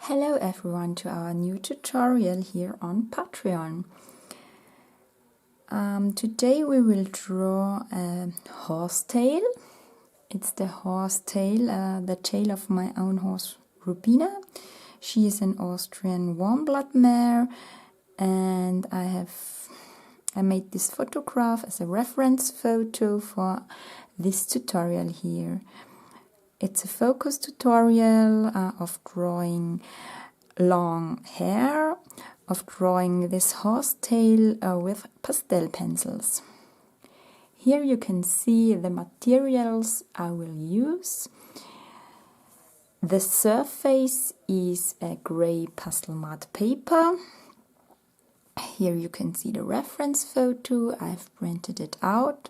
Hello everyone to our new tutorial here on Patreon. Today we will draw a horsetail. It's the horsetail, the tail of my own horse Rubina. She is an Austrian warm blood mare, and I made this photograph as a reference photo for this tutorial here. It's a focus tutorial of drawing long hair, of drawing this horsetail with pastel pencils. Here you can see the materials I will use. The surface is a grey Pastelmat paper. Here you can see the reference photo, I've printed it out.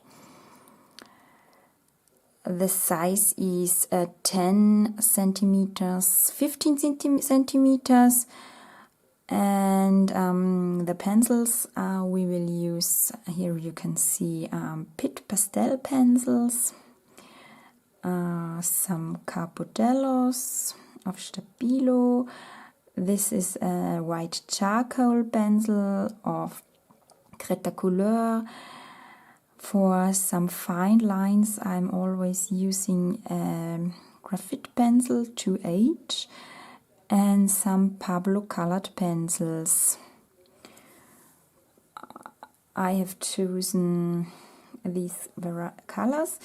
The size is 10 centimeters, 15 centimeters, and the pencils we will use, here you can see Pitt pastel pencils, some Carbothellos of Stabilo. This is a white charcoal pencil of Creta Color. For some fine lines I'm always using a graphit pencil 2H and some Pablo colored pencils. I have chosen these colors: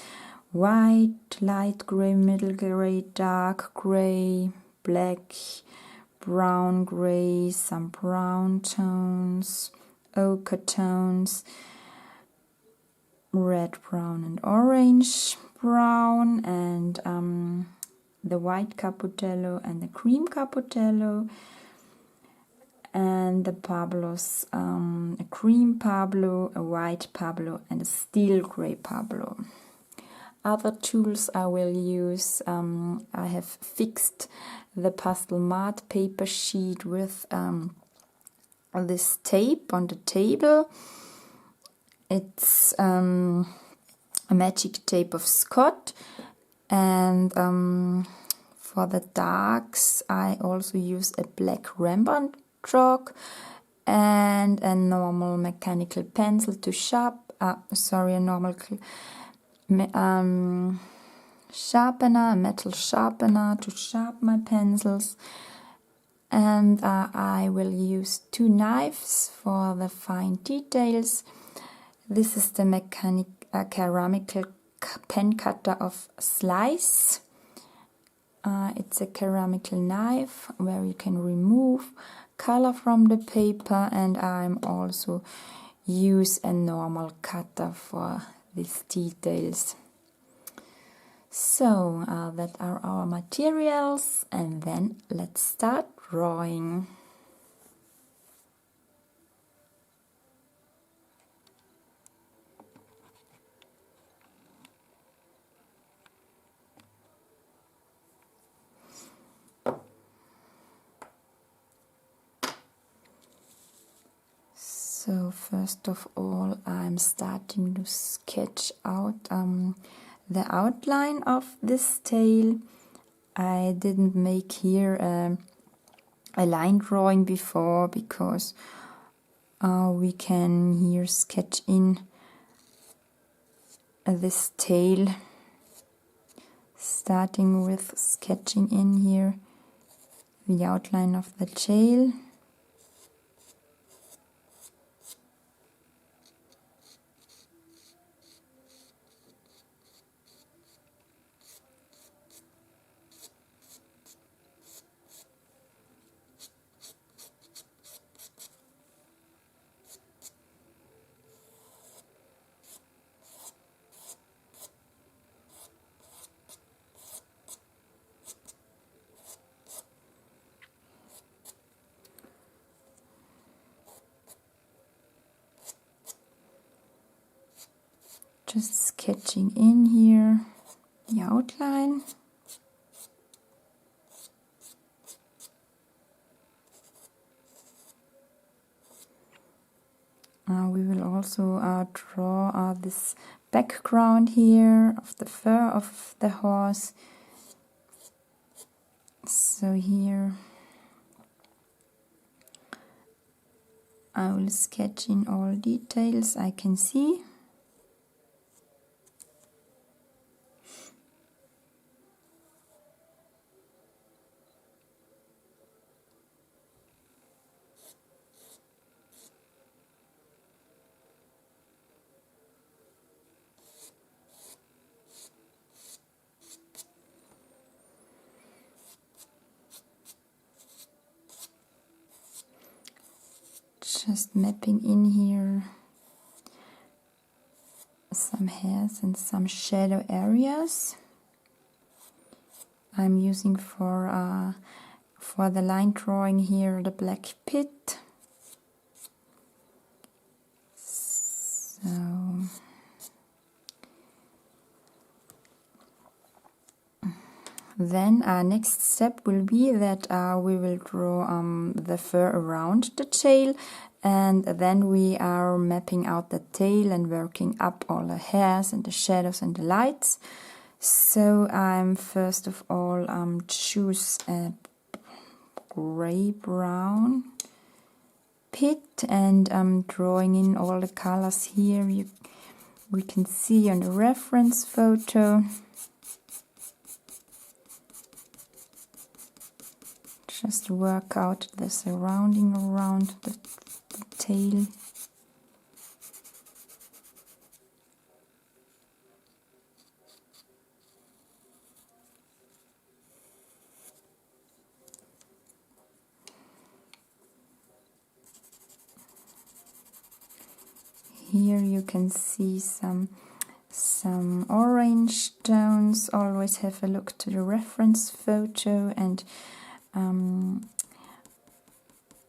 white, light gray, middle gray, dark gray, black, brown gray, some brown tones, ochre tones, red, brown and orange brown, and the white Carbothello and the cream Carbothello, and the Pablos, a cream Pablo, a white Pablo and a steel grey Pablo. Other tools I will use, I have fixed the Pastelmat paper sheet with this tape on the table. It's a magic tape of Scott, and for the darks I also use a black Rembrandt chalk and a normal mechanical pencil to a normal sharpener, a metal sharpener to sharpen my pencils. And I will use 2 knives for the fine details. This is the ceramical pen cutter of Slice. It's a ceramical knife where you can remove color from the paper, and I'm also use a normal cutter for these details. So that are our materials, and then let's start drawing. So first of all I'm starting to sketch out the outline of this tail. I didn't make here a line drawing before because we can here sketch in this tail, starting with sketching in here the outline of the tail. Just sketching in here the outline. We will also draw this background here of the fur of the horse. So here I will sketch in all details I can see. Just mapping in here some hairs and some shadow areas. I'm using for the line drawing here the black pit. So then our next step will be that we will draw the fur around the tail, and then we are mapping out the tail and working up all the hairs and the shadows and the lights. So I'm first of all choose a gray brown pit, and I'm drawing in all the colors here we can see on the reference photo. Just work out the surrounding around the tail. Here you can see some orange tones. Always have a look to the reference photo and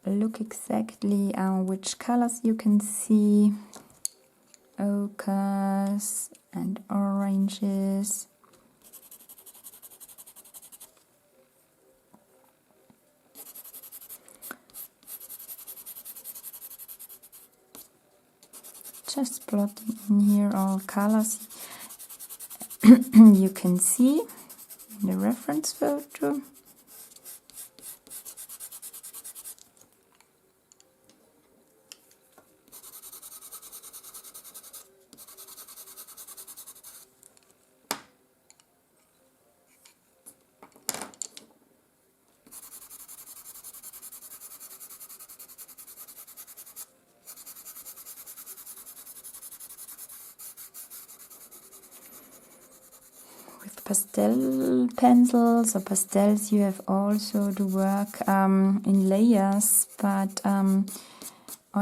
look exactly which colors you can see. Ochres and oranges. Just plotting in here all colors you can see in the reference photo. Pastel pencils or pastels, you have also to work in layers, but on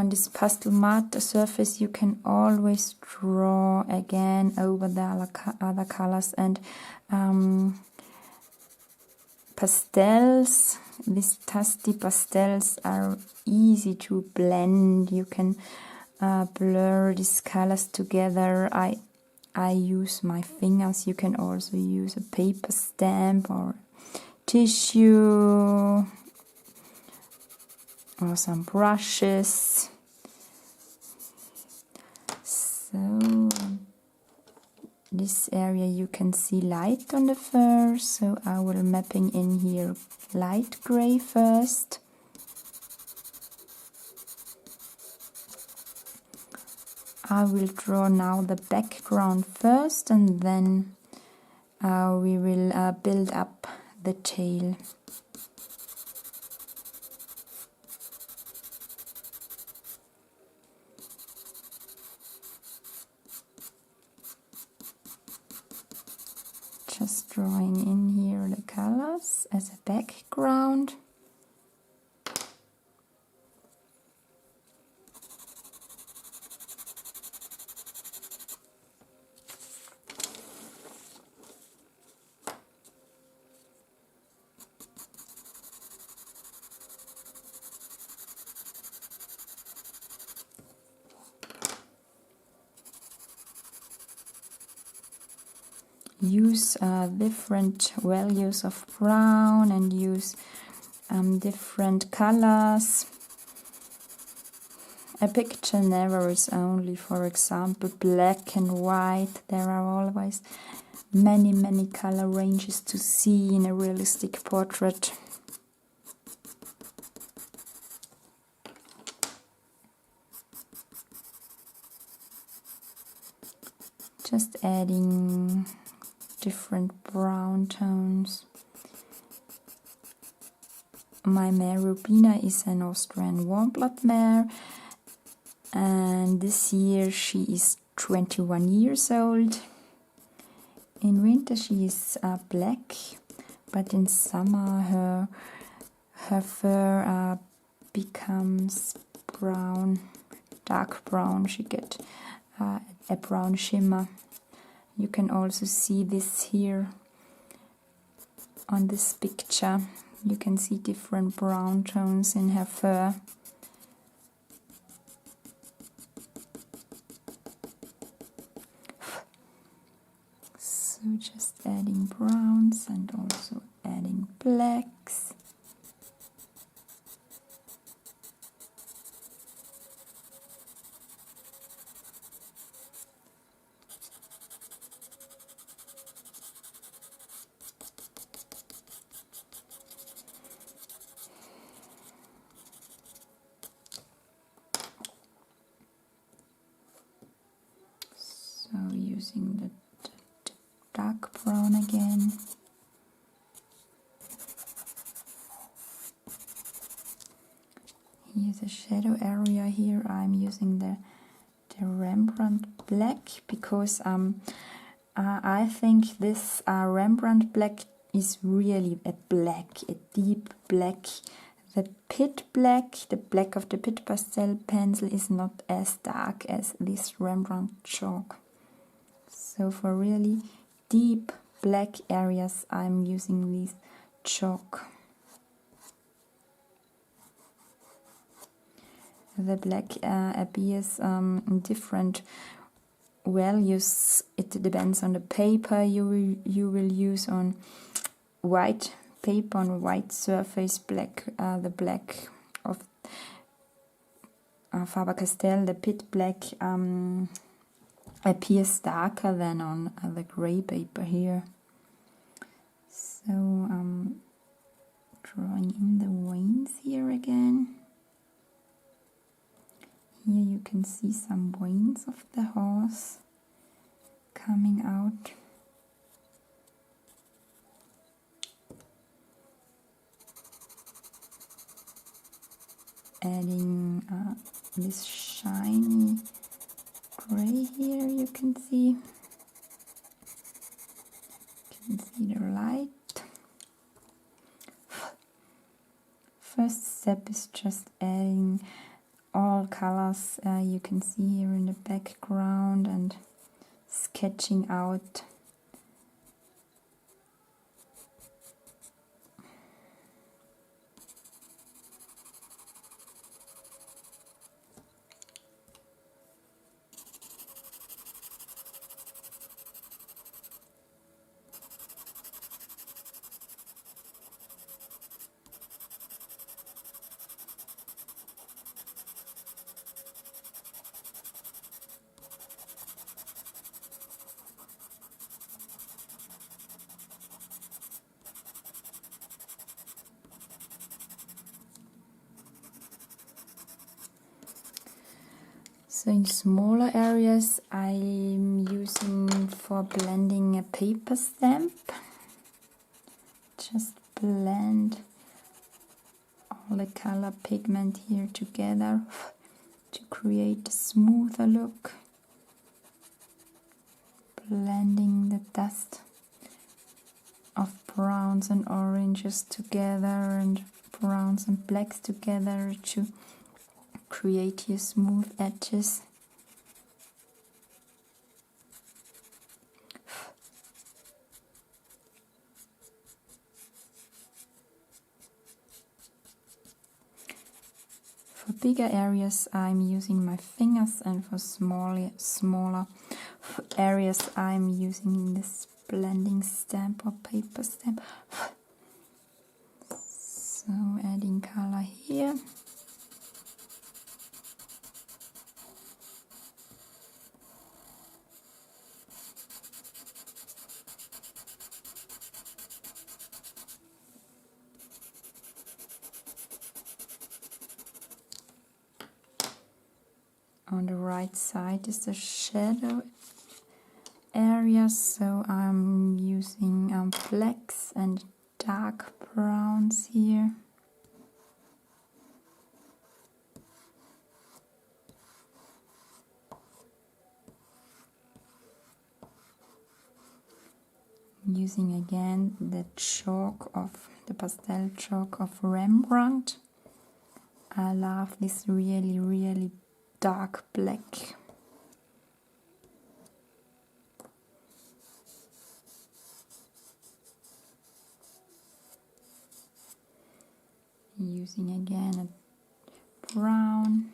this Pastelmat surface you can always draw again over the other colors. And pastels, these dusty pastels are easy to blend. You can blur these colors together. I use my fingers. You can also use a paper stamp or tissue or some brushes. So this area you can see light on the fur, so I will mapping in here light gray first. I will draw now the background first, and then we will build up the tail. Just drawing in here the colors as a background. Use different values of brown and use different colors. A picture never is only, for example, black and white. There are always many color ranges to see in a realistic portrait. Just adding different brown tones. My mare Rubina is an Austrian warm blood mare, and this year she is 21 years old. In winter she is black, but in summer her fur becomes brown, dark brown. She gets a brown shimmer. You can also see this here on this picture. You can see different brown tones in her fur. So just adding browns and also adding blacks. So using the dark brown again. Here's a shadow area here. I'm using the Rembrandt black because I think this Rembrandt black is really a black, a deep black. The Pitt black, the black of the Pitt pastel pencil, is not as dark as this Rembrandt chalk. So for really deep black areas I'm using this chalk. The black appears in different values. It depends on the paper you will use. On white paper, on white surface, black, the black of Faber Castell, the Pitt black, appears darker than on the gray paper here. So drawing in the veins here again. Here you can see some veins of the horse coming out. Adding this shiny gray here, you can see. You can see the light. First step is just adding all colors you can see here in the background and sketching out So in smaller areas I'm using for blending a paper stamp. Just blend all the color pigment here together to create a smoother look. Blending the dust of browns and oranges together and browns and blacks together to create your smooth edges. For bigger areas I'm using my fingers, and for smaller areas I'm using this blending stamp or paper stamp. So adding color here. On the right side is the shadow areas, so I'm using blacks and dark browns here. Using again the pastel chalk of Rembrandt. I love this really dark black. Using again a brown.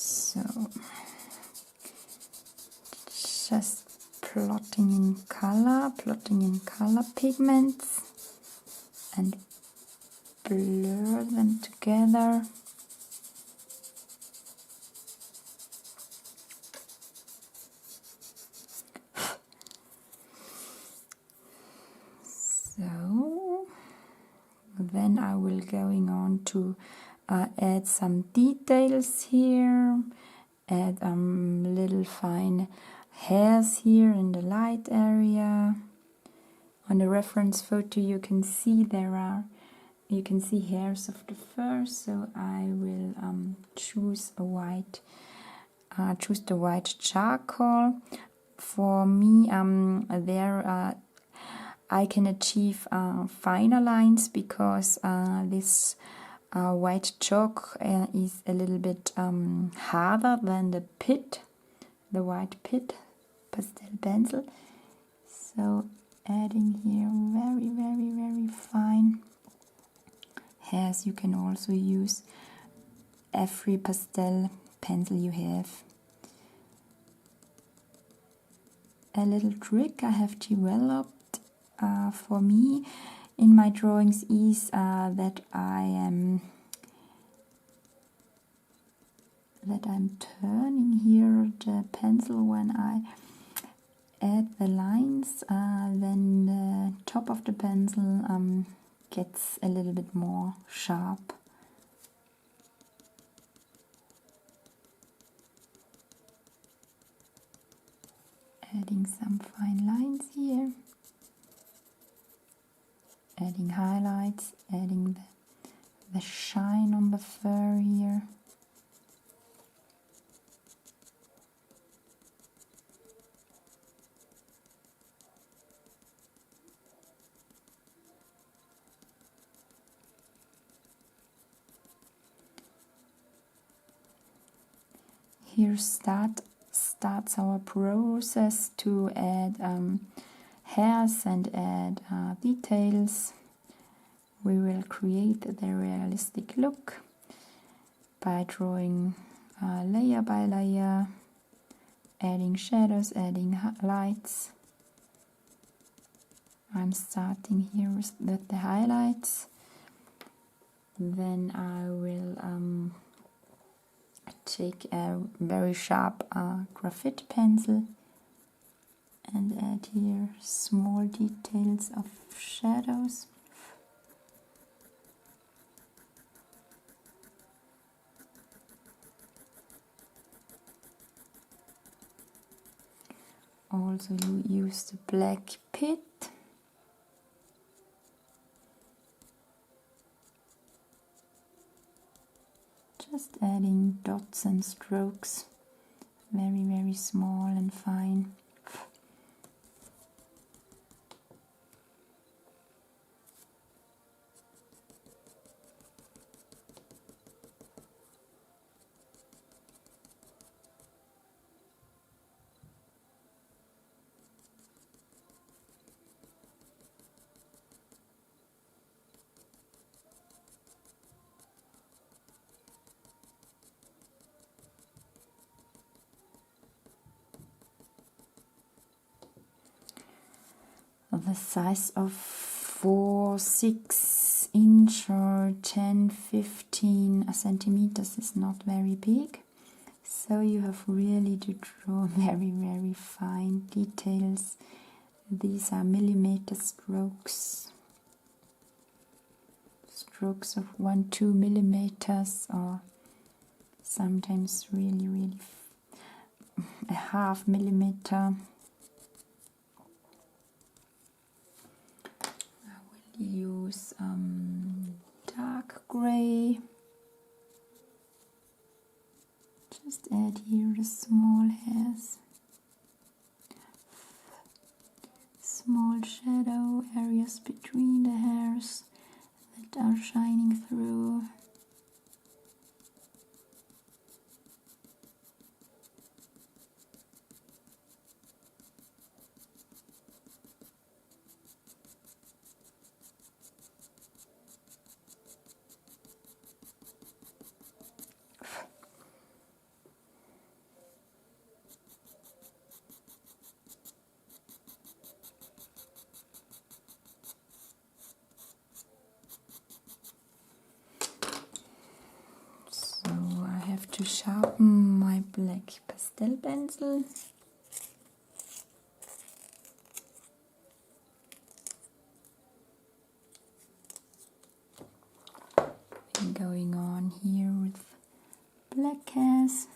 So just plotting in color pigments and blur them together. So then I will going on to add some details here, add little fine hairs here in the light area. On the reference photo you can see hairs of the fur, so I will choose the white charcoal. For me, I can achieve finer lines because this white chalk is a little bit harder than the white pit pastel pencil. So adding here very fine hairs. You can also use every pastel pencil you have. A little trick I have developed for me in my drawings is that I'm turning here the pencil when I add the lines, then the top of the pencil gets a little bit more sharp. Adding some fine lines here, adding highlights, adding the shine on the fur here. Here starts our process to add hairs and add details. We will create the realistic look by drawing layer by layer, adding shadows, adding lights. I'm starting here with the highlights. Then I will take a very sharp graphit pencil and add here small details of shadows. Also you use the black pit. Just adding dots and strokes, very small and fine. The size of 4, 6 inch or 10, 15 centimeters is not very big. So you have really to draw very, very fine details. These are millimeter strokes. Strokes of 1-2 millimeters, or sometimes really a half millimeter. I will use dark gray. Just add here the small hairs, small shadow areas between the hairs that are shining through. To sharpen my black pastel pencil. I'm going on here with black hairs.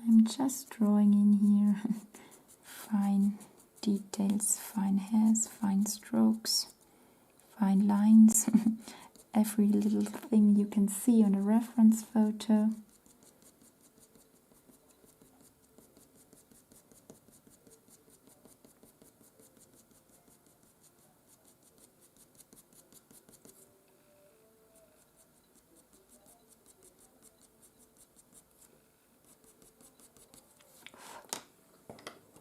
I'm just drawing in here fine details, fine hairs, fine strokes, fine lines, every little thing you can see on a reference photo.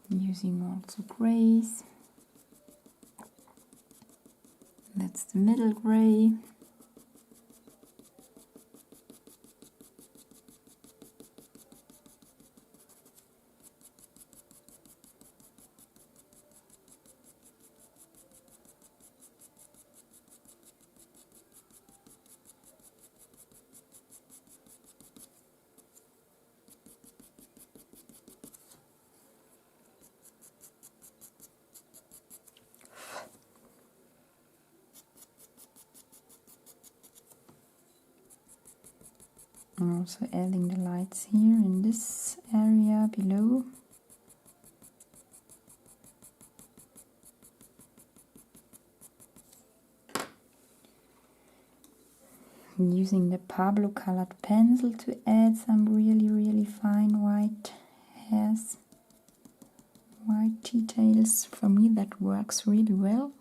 Using also grays. That's the middle gray. I'm also adding the lights here in this area below. I'm using the Pablo colored pencil to add some really fine white hairs, white details. For me that works really well,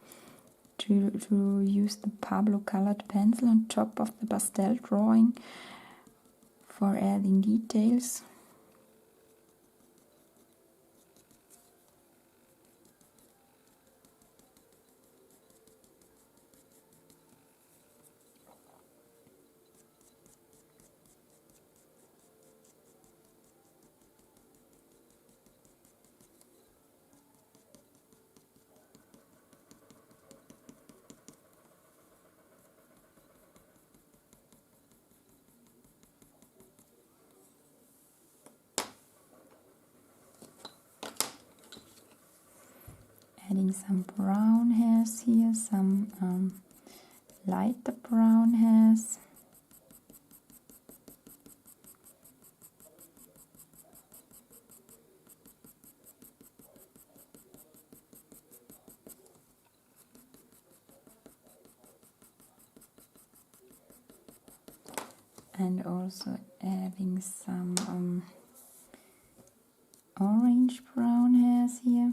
to use the Pablo colored pencil on top of the pastel drawing for adding details. Adding some brown hairs here, some lighter brown hairs. And also adding some orange brown hairs here.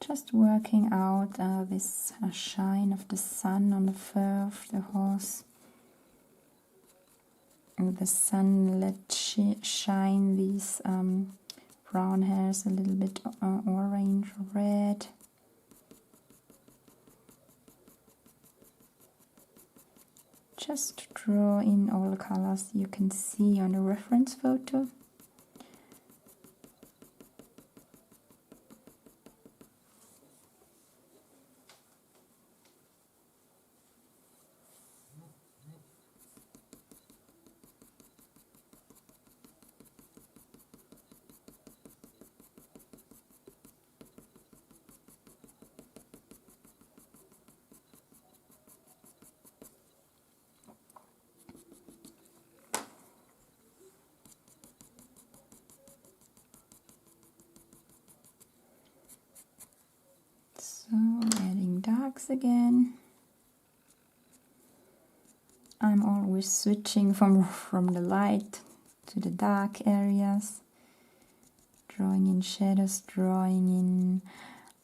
Just working out this shine of the sun on the fur of the horse. And the sun let shine these brown hairs a little bit orange, red. just draw in all colors you can see on the reference photo. So adding darks again. I'm always switching from the light to the dark areas, drawing in shadows, drawing in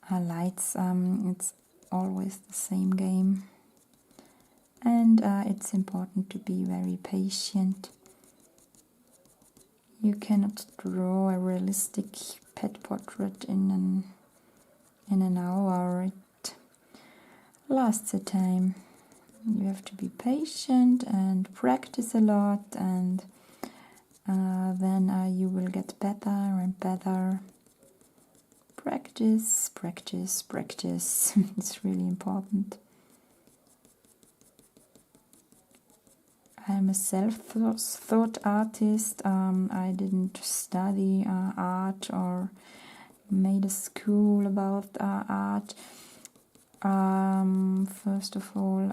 lights. It's always the same game, and it's important to be very patient. You cannot draw a realistic pet portrait in an hour. It lasts a time. You have to be patient and practice a lot, and then you will get better and better. Practice, practice, practice. It's really important. I'm a self-taught artist. I didn't study art or made a school about art. First of all,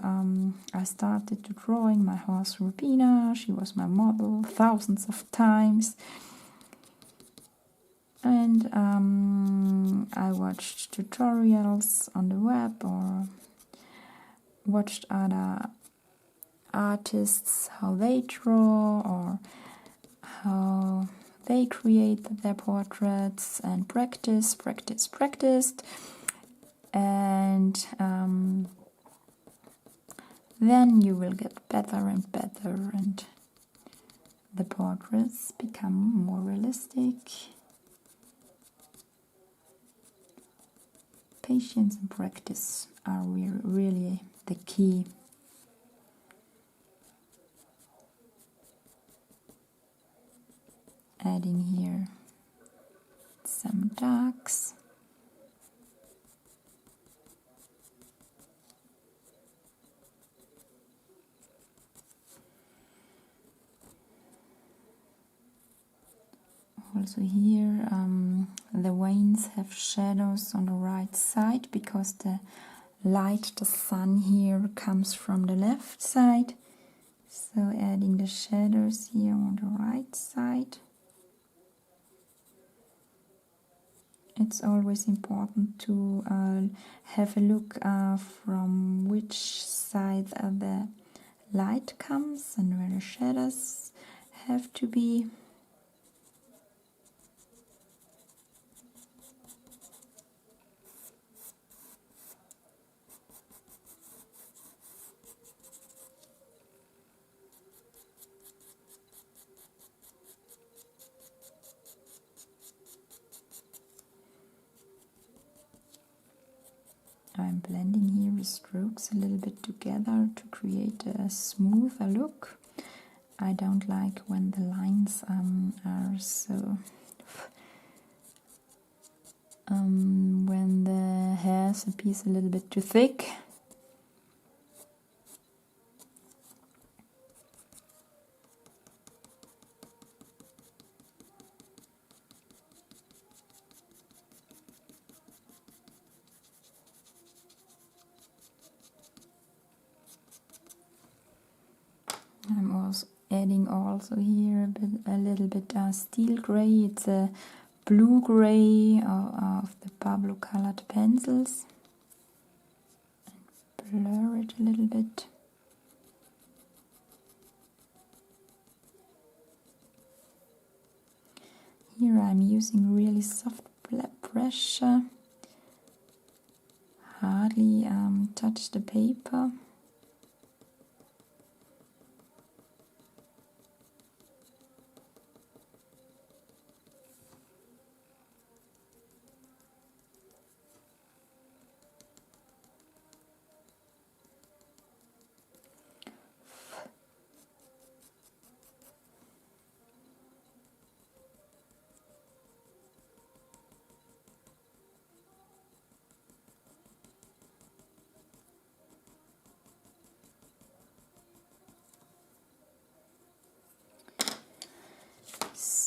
I started drawing my horse Rubina. She was my model thousands of times. And I watched tutorials on the web or watched other artists, how they draw or how they create their portraits, and practiced. And then you will get better and better, and the portraits become more realistic. Patience and practice are really the key. Adding here some darks. Also here the veins have shadows on the right side because the light, the sun here comes from the left side. So adding the shadows here on the right side. It's always important to have a look from which side the light comes and where the shadows have to be. I'm blending here the strokes a little bit together to create a smoother look. I don't like when the lines are so... when the hairs appears a little bit too thick. I'm also adding also here a little bit steel gray. It's a blue gray of the Pablo colored pencils. And blur it a little bit. Here I'm using really soft pressure. Hardly touch the paper.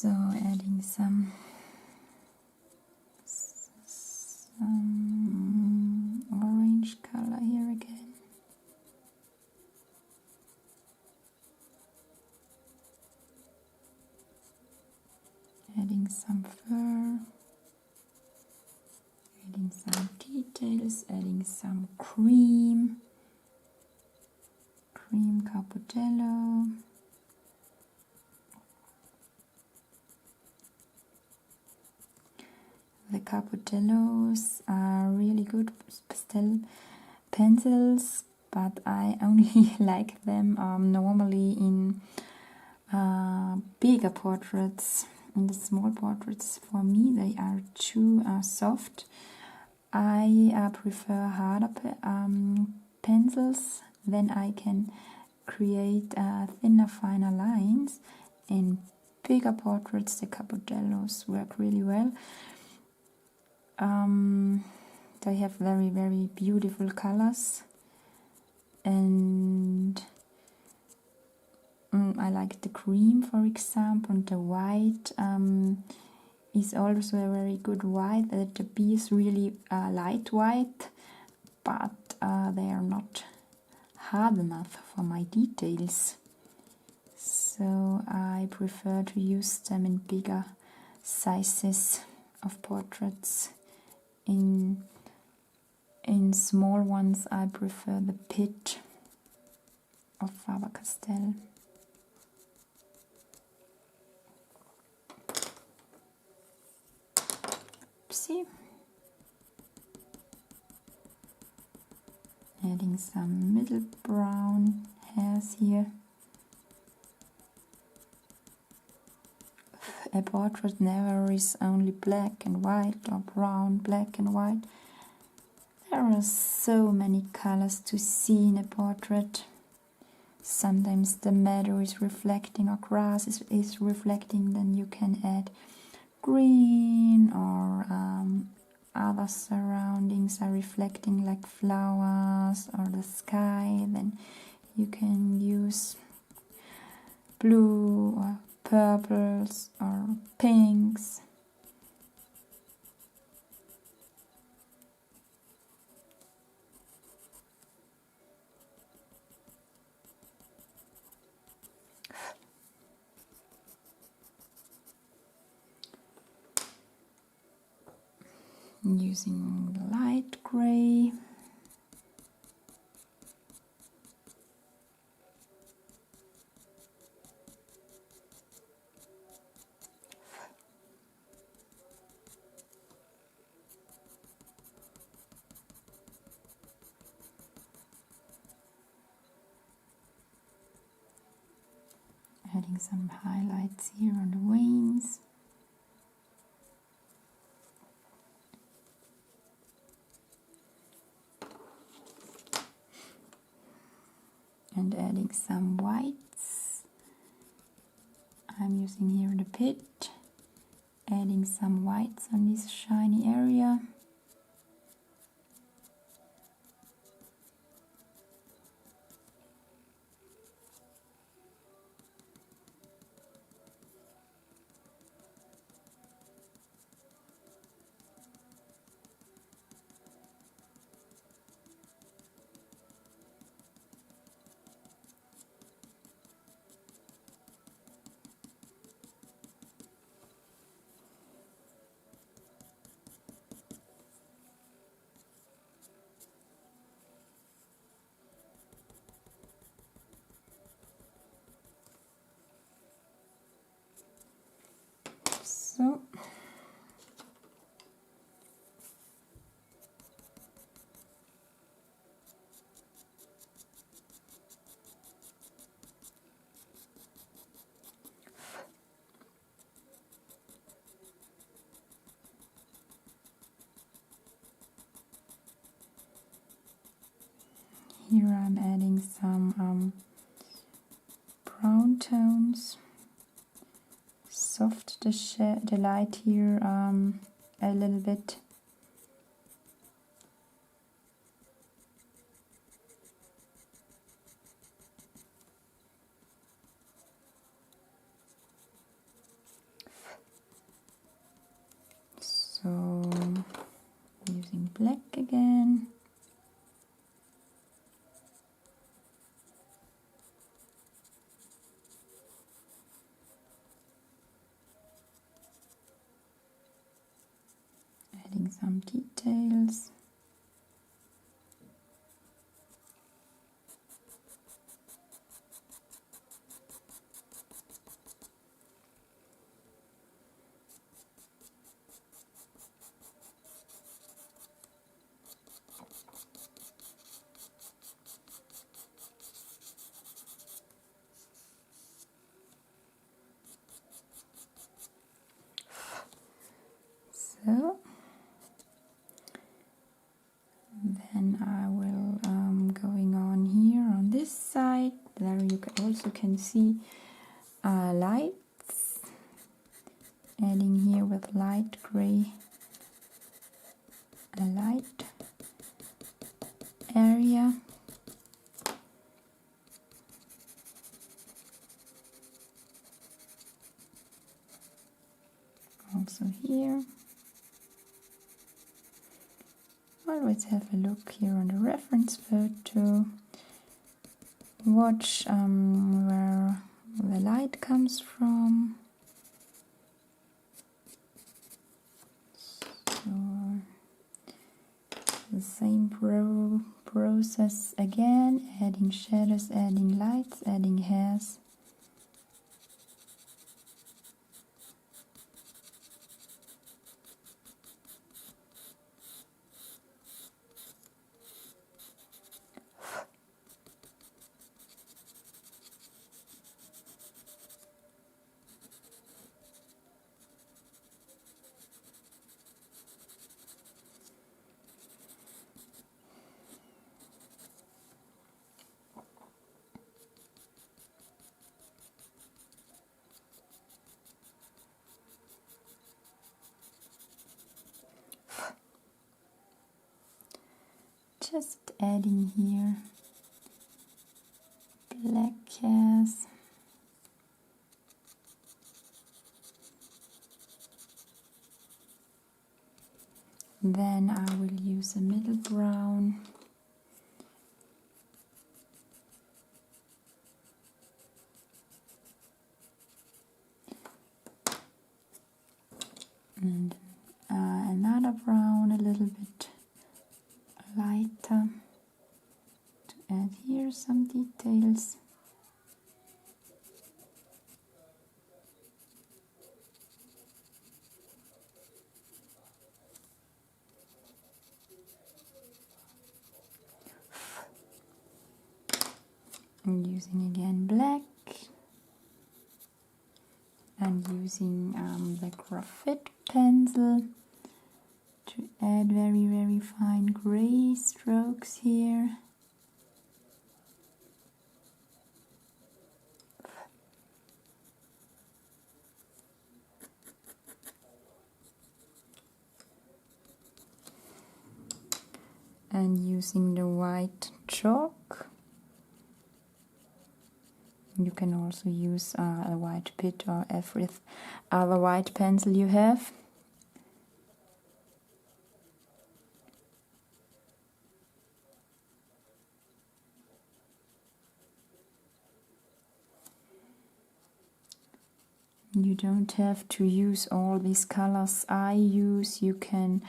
So adding some orange color here again. Adding some fur, adding some details, adding some creme Carbothello. The Carbothellos are really good pastel pencils, but I only like them normally in bigger portraits. In the small portraits, for me, they are too soft. I prefer harder pencils, then I can create thinner, finer lines. In bigger portraits, the Carbothellos work really well. They have very, very beautiful colors, and I like the cream, for example, and the white is also a very good white. The B is really light white, but they are not hard enough for my details, so I prefer to use them in bigger sizes of portraits. In small ones I prefer the Pitt of Faber Castell. Oopsie. Adding some middle brown hairs here. A portrait never is only black and white or brown, black and white. There are so many colors to see in a portrait. Sometimes the meadow is reflecting or grass is reflecting, then you can add green, or other surroundings are reflecting like flowers or the sky, then you can use blue or purples or pinks. Using light gray. Adding some highlights here on the veins. And adding some whites. I'm using here the Pitt. Adding some whites on this shiny area. So here I'm adding some brown tones. Soft the light here a little bit. adding some details. So then I will going on here on this side. There you also can see lights. Adding here with light gray a light area. Also here. Always have a look here on the reference photo. Watch where the light comes from. So the same process again, adding shadows, adding lights, adding hairs. Just adding here black hairs. Then I will use a middle brown. And another brown, a little bit lighter, to add here some details. I'm using again black and using the graphit pencil to add very fine gray strokes here. And using the white chalk. You can also use a white pit or every other white pencil you have. You don't have to use all these colors I use. You can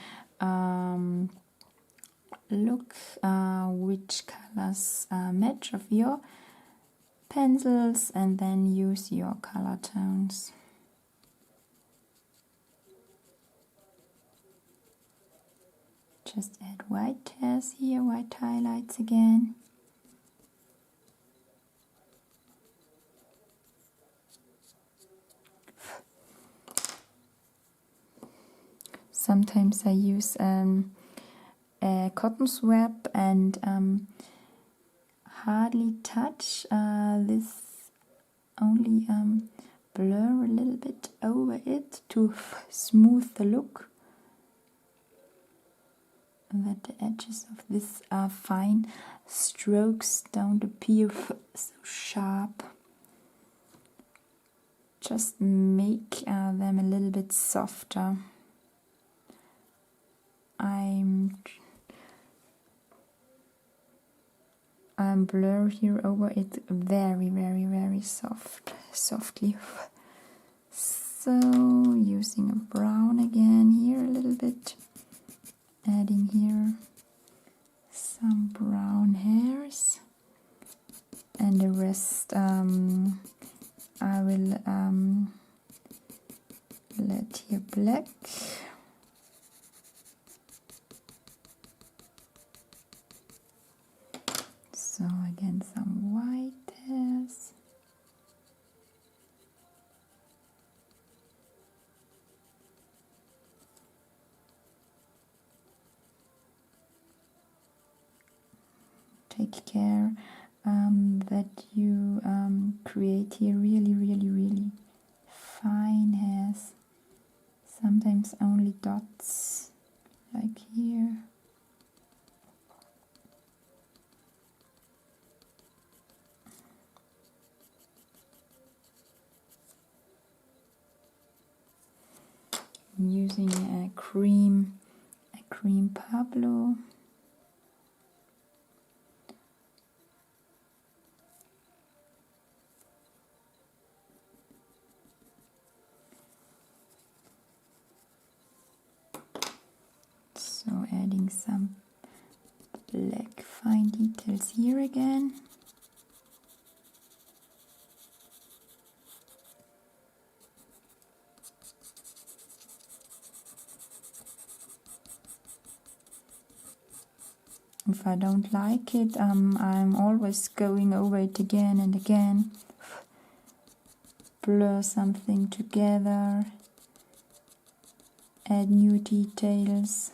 look which colors match of your pencils and then use your color tones. Just add white hairs here, white highlights again. Sometimes I use a cotton swab and hardly touch this, only blur a little bit over it to smooth the look, that the edges of this fine strokes don't appear so sharp. Just make them a little bit softer. I'm blur here over it very softly. So using a brown again here a little bit. adding here some brown hairs, and the rest I will let here black. So again some white hairs. Take care that you create here really fine hairs. Sometimes only dots, like here. I'm using a creme Pablo. So adding some black fine details here again. If I don't like it, I'm always going over it again and again. Blur something together, add new details.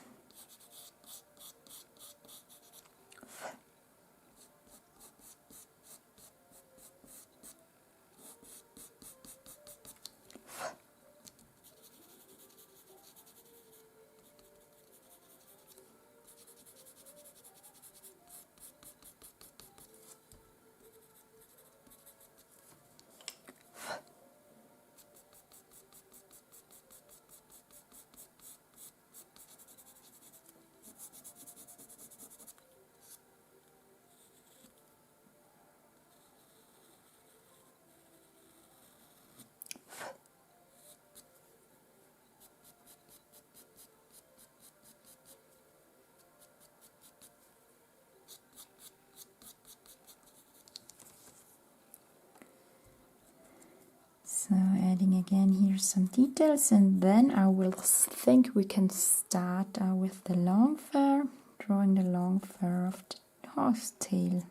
So adding again here some details, and then I will think we can start with the long fur, drawing the long fur of the horse tail.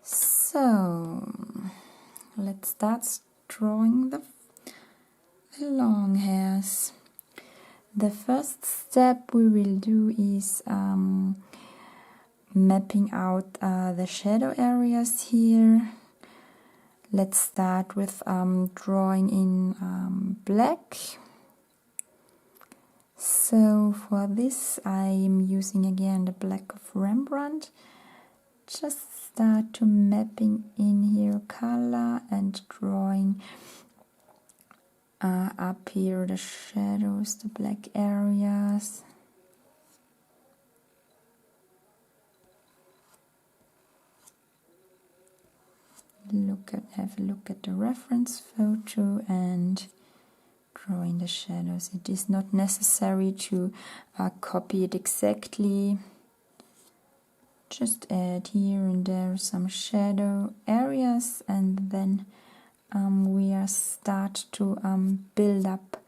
So let's start drawing the long hairs. The first step we will do is mapping out the shadow areas here. Let's start with drawing in black. So for this I'm using again the black of Rembrandt. Just start to mapping in here color and drawing up here the shadows, the black areas. Have a look at the reference photo and drawing the shadows. It is not necessary to copy it exactly. Just add here and there some shadow areas, and then we are start to build up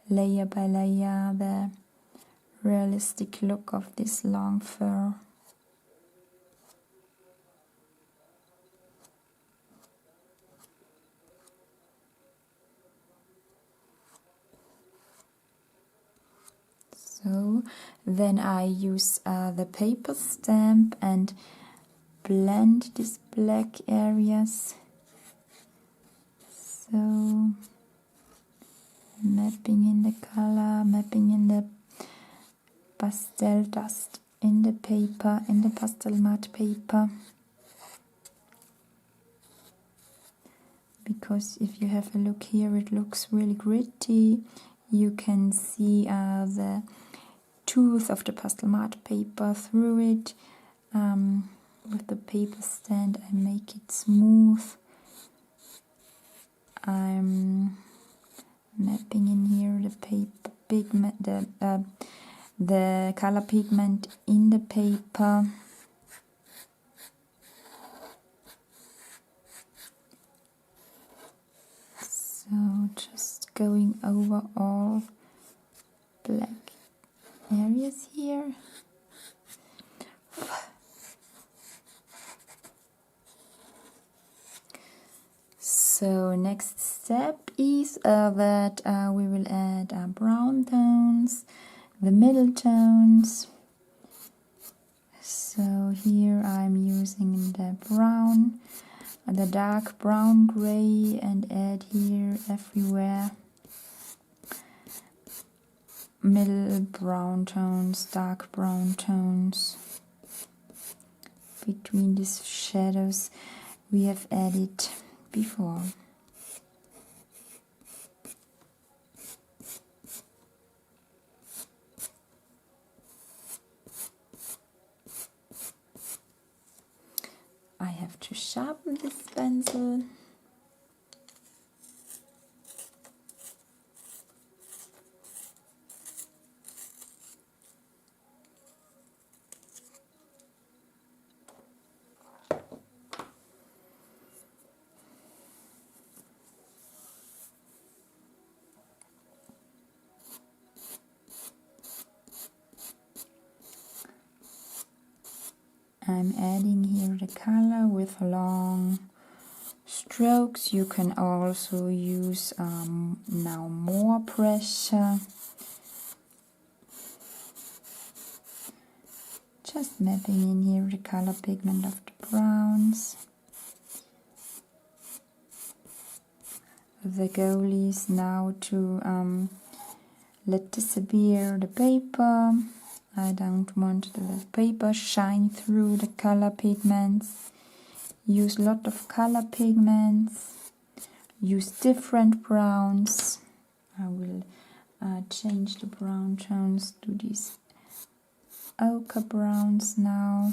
layer by layer the realistic look of this long fur. So then I use the paper stamp and blend these black areas. So mapping in the color, mapping in the pastel dust in the paper, in the Pastelmat paper. Because if you have a look here, it looks really gritty. You can see the tooth of the Pastelmat paper through it. With the paper stand I make it smooth. I'm mapping in here the paper pigment, the color pigment in the paper. So just going over all black areas here. So next step is that we will add brown tones, the middle tones. So here I'm using the brown, the dark brown gray, and add here everywhere middle brown tones, dark brown tones. Between these shadows we have added before. I have to sharpen this pencil. I'm adding here the color with long strokes. You can also use now more pressure. Just mapping in here the color pigment of the browns. The goal is now to let disappear the paper. I don't want the paper shine through the color pigments. Use a lot of color pigments. Use different browns. I will change the brown tones to these ochre browns now.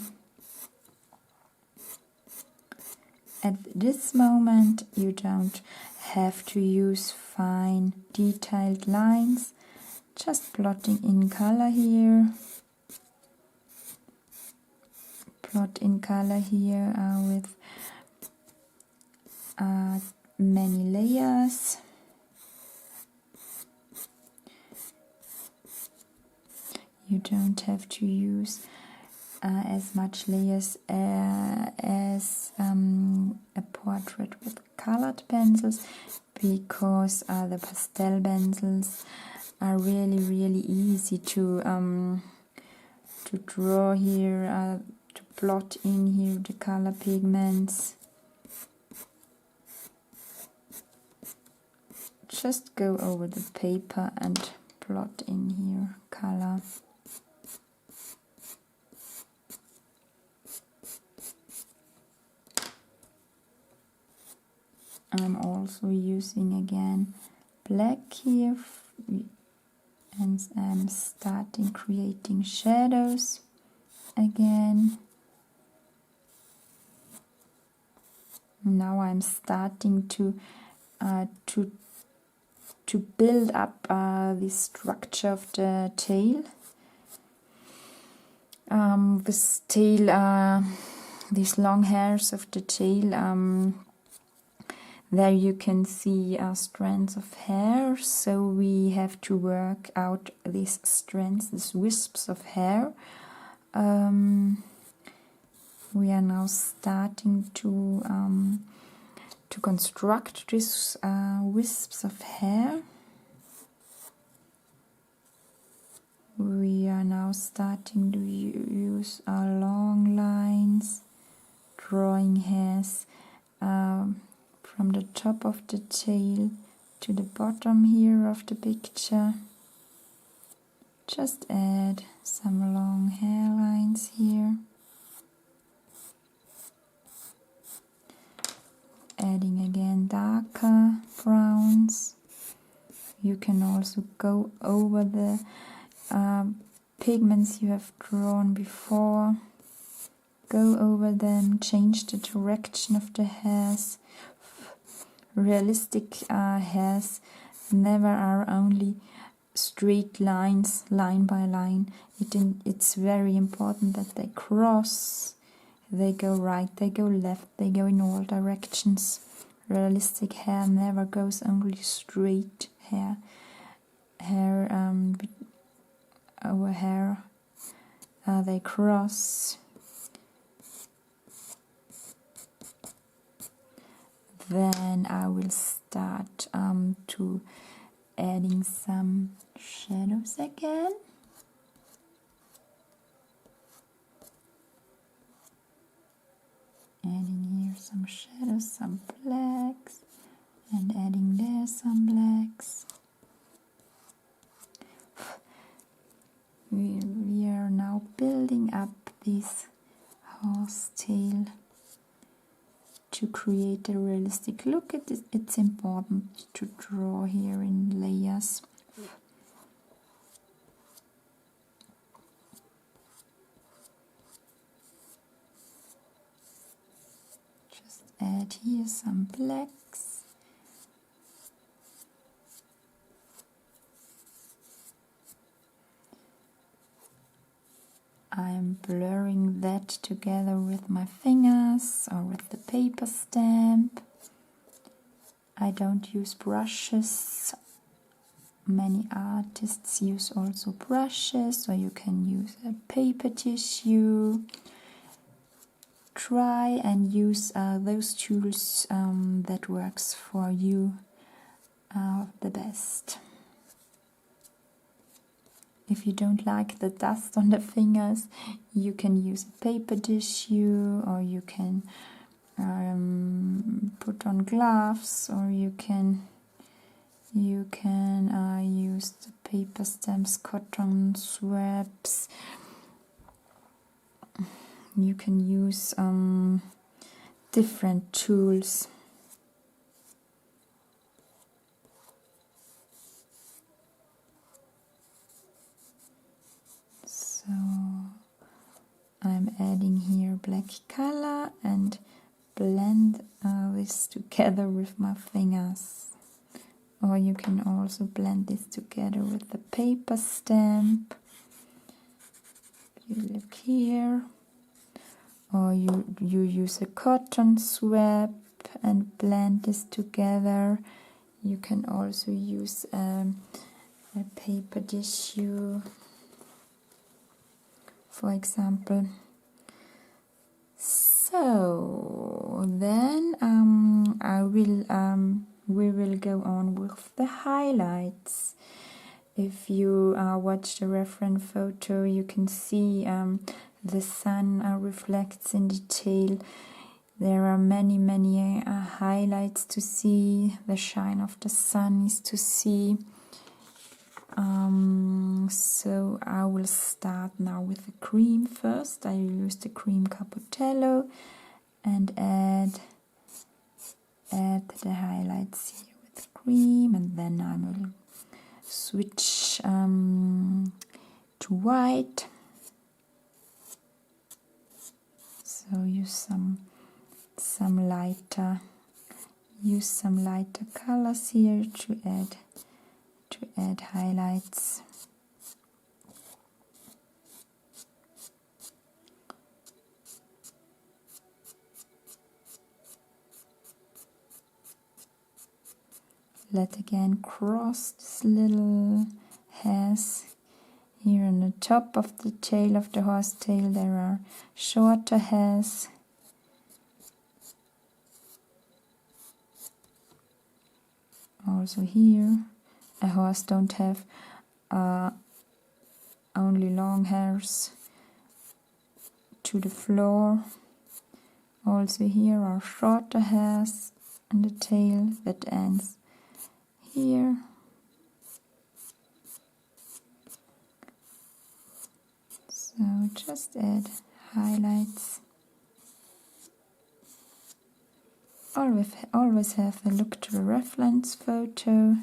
At this moment you don't have to use fine detailed lines. Just plotting in color here. Plot in color here with many layers. You don't have to use as much layers as a portrait with colored pencils, because the pastel pencils are really easy to draw here, to plot in here the color pigments. Just go over the paper and plot in here color. I'm also using again black here, and I'm starting creating shadows again. Now I'm starting to build up the structure of the tail. This tail, these long hairs of the tail. There you can see strands of hair, so we have to work out these strands, these wisps of hair. We are now starting to construct these wisps of hair. We are now starting to use our long lines, drawing hairs from the top of the tail to the bottom here of the picture. Just add some long hairlines here. Adding again darker browns. You can also go over the pigments you have drawn before. Go over them, change the direction of the hairs. Realistic hairs never are only straight lines, line by line. It's very important that they cross, they go right, they go left, they go in all directions. Realistic hair never goes only straight hair. Our hair, they cross. Then I will start to adding some shadows again. Adding here some shadows, some blacks, and adding there some blacks. We are now building up this horsetail to create a realistic look. It's important to draw here in layers. Just add here some blacks. I'm blurring that together with my fingers or with the paper stamp. I don't use brushes. Many artists use also brushes, or you can use a paper tissue. Try and use those tools that works for you the best. If you don't like the dust on the fingers, you can use a paper tissue, or you can put on gloves, or you can use the paper stamps, cotton swabs. You can use different tools. So I'm adding here black color and blend this together with my fingers. Or you can also blend this together with the paper stamp. You look here. Or you use a cotton swab and blend this together. You can also use a paper tissue, for example. So then we will go on with the highlights. If you watch the reference photo, you can see the sun reflects in detail. There are many highlights to see. The shine of the sun is to see. So I will start now with the cream first. I will use the creme Carbothello and add the highlights here with the cream, and then I will switch to white. So use some lighter colors here to add highlights. Let again cross this little hairs. Here on the top of the tail of the horse tail there are shorter hairs. Also here, a horse don't have only long hairs to the floor. Also here are shorter hairs on the tail that ends here. So just add highlights. Always have a look to the reference photo.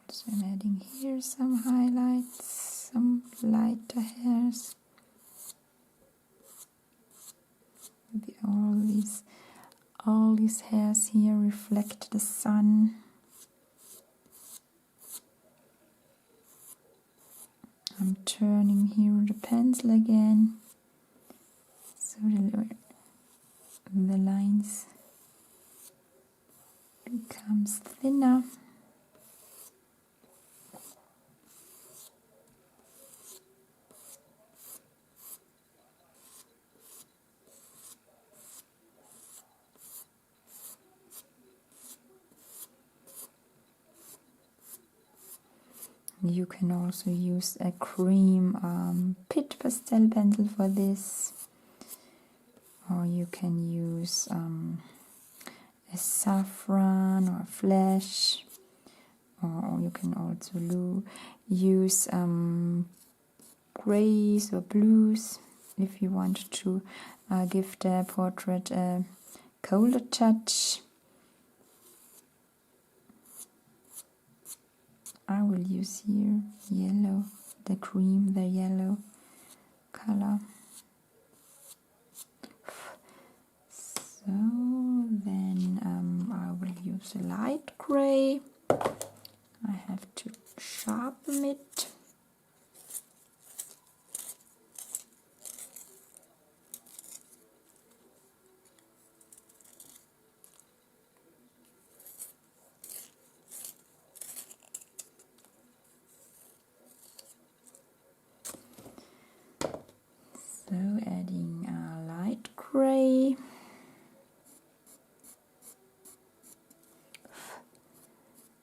So I'm adding here some highlights, some lighter hairs. Maybe all these these hairs here reflect the sun. I'm turning here the pencil again, so the lines becomes thinner. You can also use a cream pit pastel pencil for this, or you can use a saffron or a flesh, or you can also use grays or blues if you want to give the portrait a colder touch. I will use here yellow, the cream, the yellow color. So then I will use a light gray. I have to sharpen it. So adding a light gray.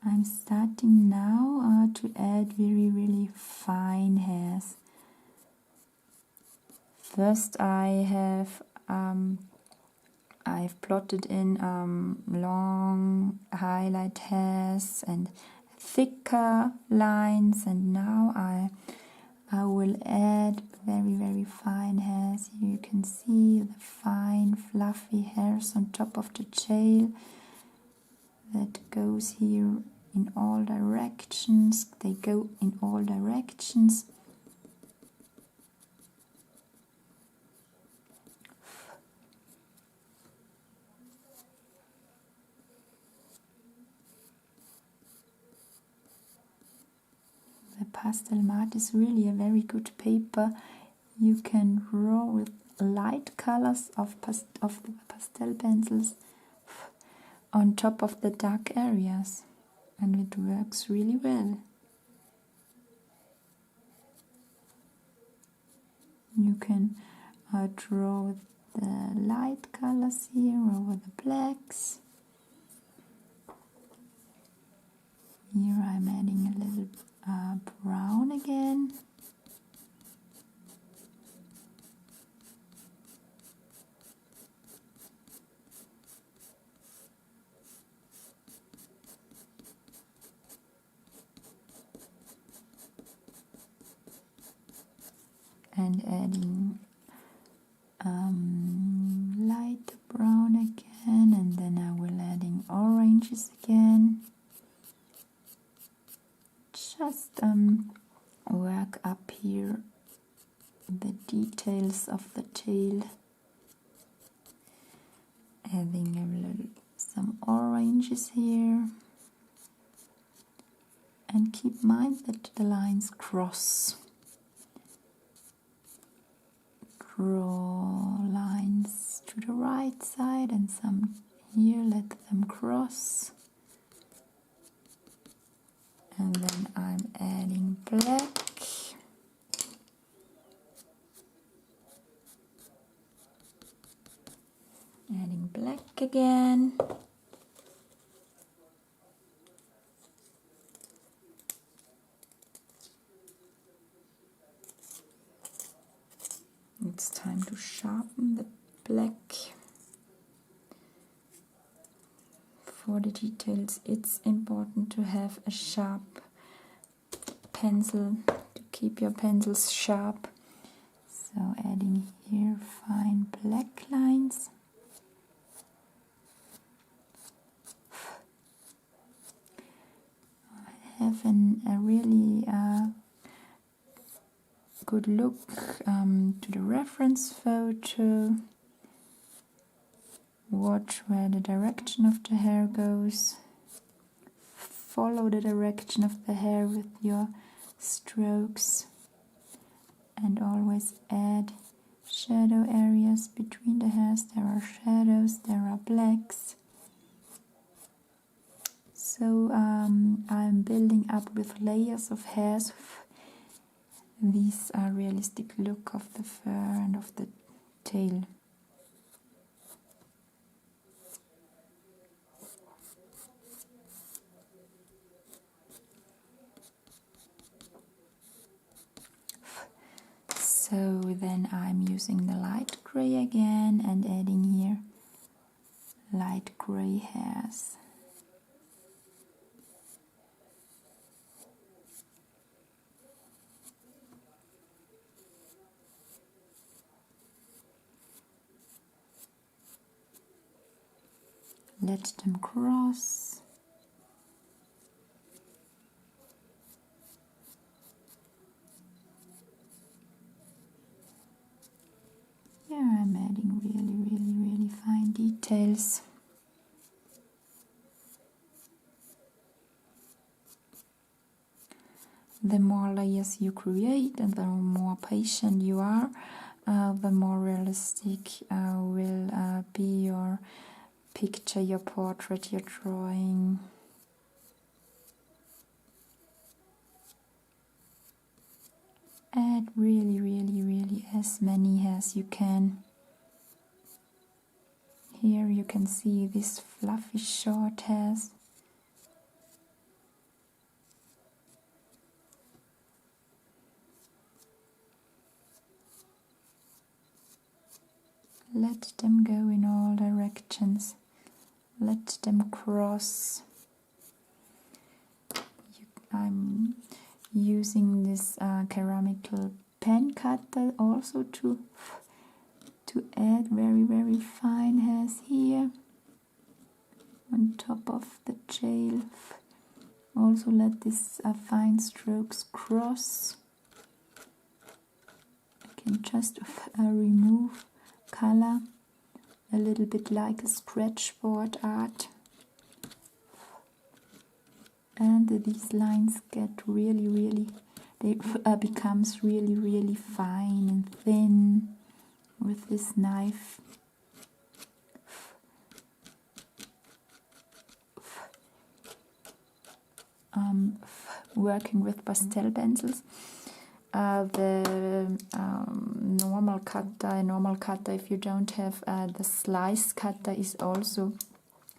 I'm starting now to add really fine hairs. First I've plotted in long highlight hairs and thicker lines, and now I will add very fine hairs. Here you can see the fine fluffy hairs on top of the tail that goes here in all directions. They go in all directions. The Pastelmat is really a very good paper. You can draw with light colors of the pastel pencils on top of the dark areas, and it works really well. You can draw with the light colors here over the blacks. Here I'm adding a little brown again. And adding light brown again, and then I will adding oranges again. Just work up here the details of the tail, adding some oranges here, and keep in mind that the lines cross. Draw lines to the right side and some here, let them cross. And then I'm adding black. Adding black again. It's time to sharpen the black. For the details, it's important to have a sharp pencil to keep your pencils sharp. So adding here fine black lines. I have a really good look to the reference photo Watch where the direction of the hair goes. Follow the direction of the hair with your strokes, and always add shadow areas between the hairs. There are shadows, there are blacks. So I'm building up with layers of hairs. These are realistic look of the fur and of the tail. So then I'm using the light gray again and adding here light gray hairs. Let them cross. Here I'm adding really fine details. The more layers you create and the more patient you are, the more realistic will be your picture, your portrait, your drawing. Add really as many as you can. Here you can see these fluffy short hairs. Let them go in all directions. Let them cross. I'm using this ceramical pen cutter also to add very fine hairs here on top of the tail. Also let these fine strokes cross. I can just remove color a little bit like a scratchboard art, and these lines get really they becomes really fine and thin with this knife. Working with pastel pencils. The normal cutter, if you don't have the slice cutter, is also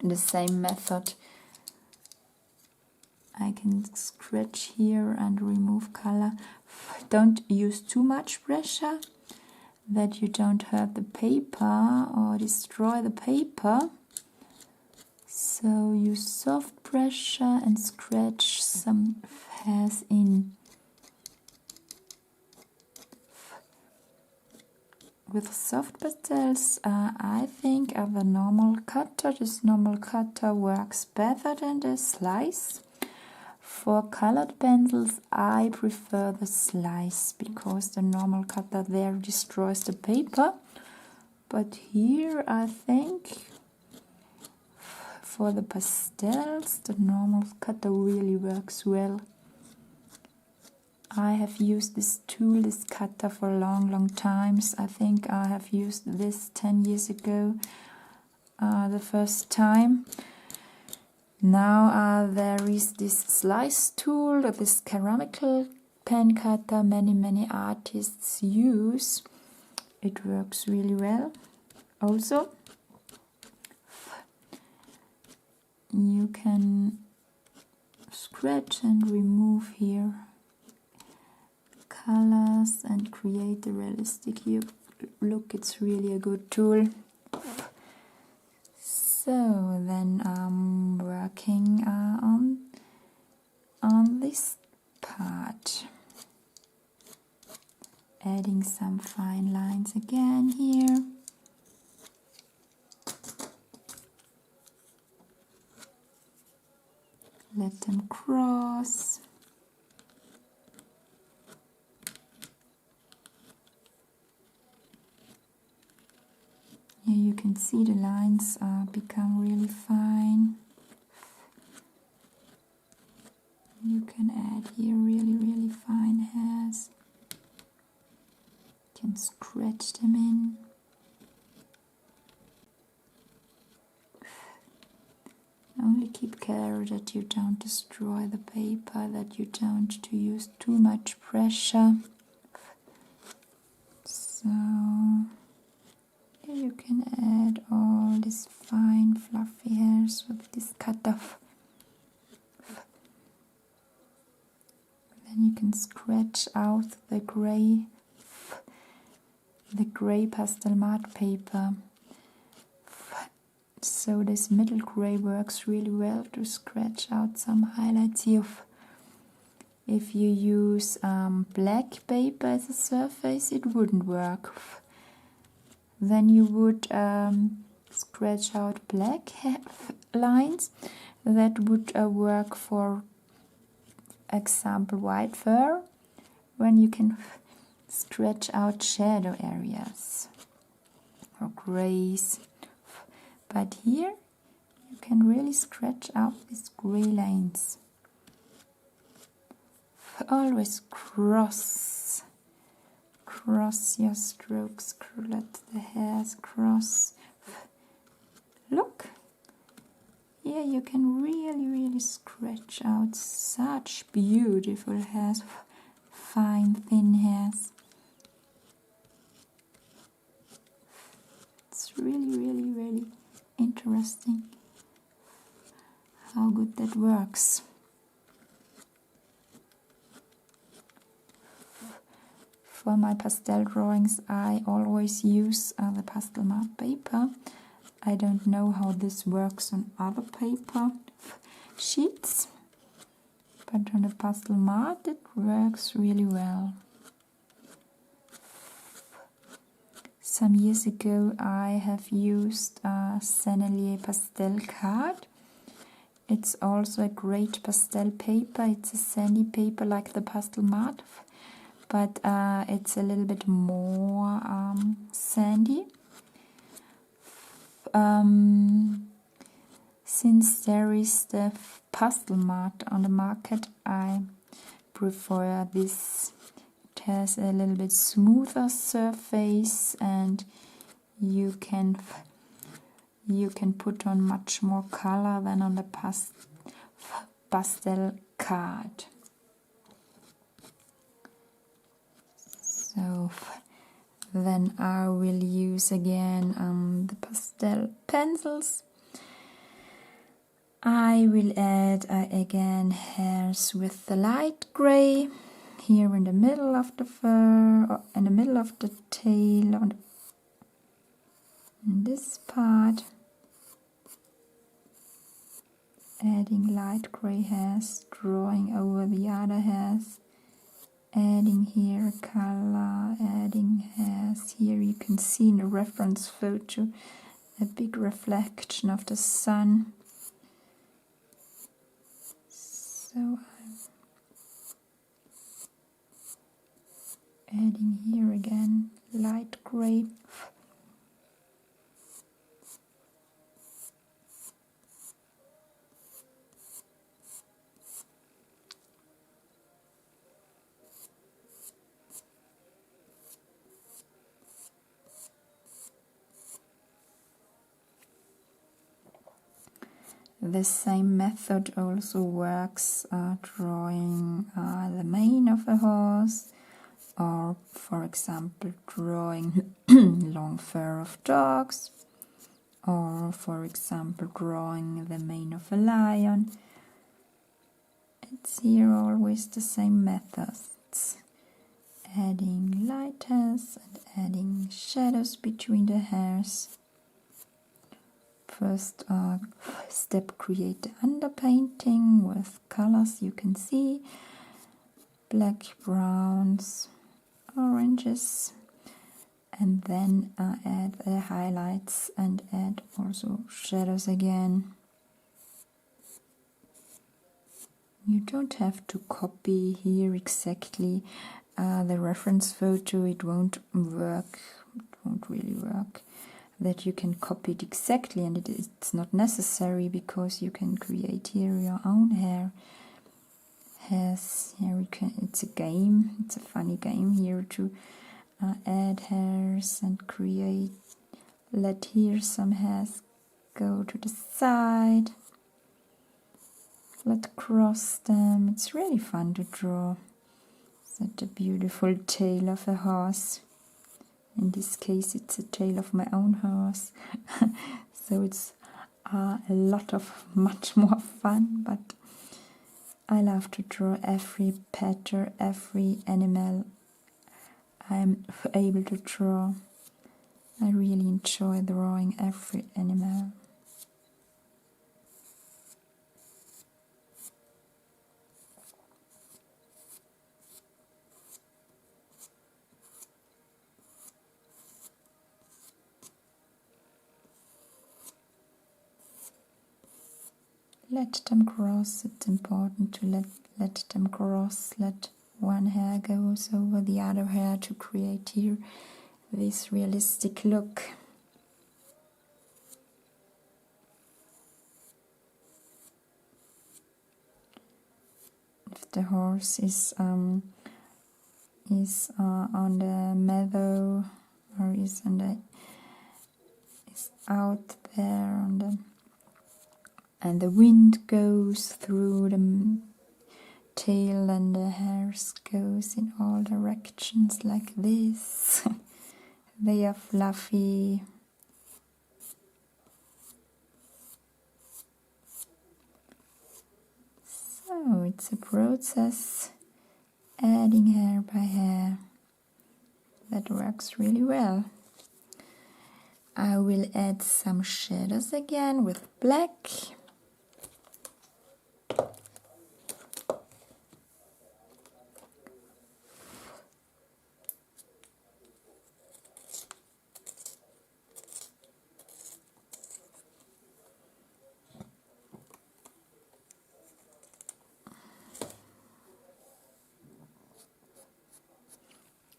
the same method. I can scratch here and remove color. Don't use too much pressure that you don't hurt the paper or destroy the paper. So use soft pressure and scratch some hairs in. With soft pastels, I think this normal cutter works better than the slice. For colored pencils, I prefer the slice because the normal cutter there destroys the paper. But here I think for the pastels, the normal cutter really works well. I have used this tool, this cutter, for long times. I think I have used this 10 years ago, the first time. Now there is this slice tool, this ceramical pen cutter many artists use. It works really well. Also, you can scratch and remove here colors and create a realistic look. It's really a good tool. So then I'm working on this part, adding some fine lines again here. Let them cross. Here you can see the lines become really fine. You can add here really fine hairs. You can scratch them in. Only keep care that you don't destroy the paper, that you don't use too much pressure. So here you can add all these fine fluffy hairs with this cut off. Then you can scratch out the gray Pastelmat paper. So this middle gray works really well to scratch out some highlights here. If you use black paper as a surface, it wouldn't work. Then you would scratch out black lines. That would work for example white fur, when you can stretch out shadow areas or grays. But here you can really stretch out these gray lines. Always cross your strokes, let the hairs cross. Look, here you can really scratch out such beautiful hairs, fine thin hairs. It's really interesting how good that works. For my pastel drawings I always use the Pastelmat paper. I don't know how this works on other paper sheets, but on the Pastelmat it works really well. Some years ago I have used Sennelier pastel card. It's also a great pastel paper. It's a sandy paper like the Pastelmat, but it's a little bit more sandy. Since there is the Pastelmat on the market, I prefer this. It has a little bit smoother surface, and you can put on much more color than on the pastel card. So then I will use again the pastel pencils. I will add again hairs with the light gray here in the middle of the fur, or in the middle of the tail, on this part. Adding light gray hairs, drawing over the other hairs. Adding here color, adding hairs. Here you can see in the reference photo a big reflection of the sun. So I'm adding here again light gray. The same method also works drawing the mane of a horse, or for example drawing long fur of dogs, or for example drawing the mane of a lion. It's here always the same methods. Adding light hairs and adding shadows between the hairs. First step, create the underpainting with colors you can see, black, browns, oranges, and then add the highlights and add also shadows again. You don't have to copy here exactly the reference photo, it won't work, it won't really work. that you can copy it exactly, and it's not necessary, because you can create here your own hair. It's a game, it's a funny game here to add hairs and create. Let here some hairs go to the side. Let cross them. It's really fun to draw. Such a beautiful tail of a horse. In this case, it's a tail of my own horse. So it's much more fun, but I love to draw every pattern, every animal I'm able to draw. I really enjoy drawing every animal. Let them cross. It's important to let them cross. Let one hair goes over the other hair to create here this realistic look. If the horse is on the meadow, or is out there on the, and the wind goes through the tail and the hairs goes in all directions like this. They are fluffy. So it's a process, adding hair by hair, that works really well. I will add some shadows again with black.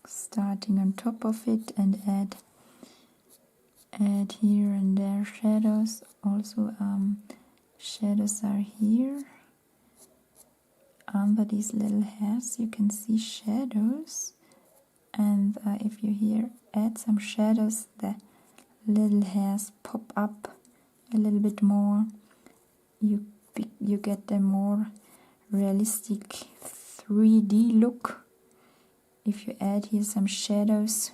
Starting on top of it and add here and there shadows. Also shadows are here under these little hairs. You can see shadows, and if you here add some shadows, the little hairs pop up a little bit more. You get a more realistic 3D look if you add here some shadows.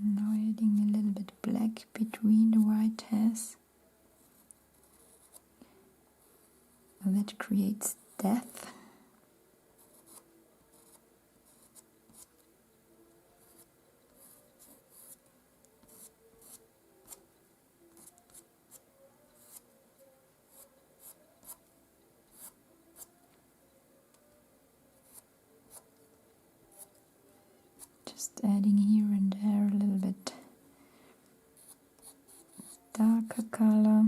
Now adding a little bit black between the white hairs. That creates depth. Just adding here and there a little bit darker color.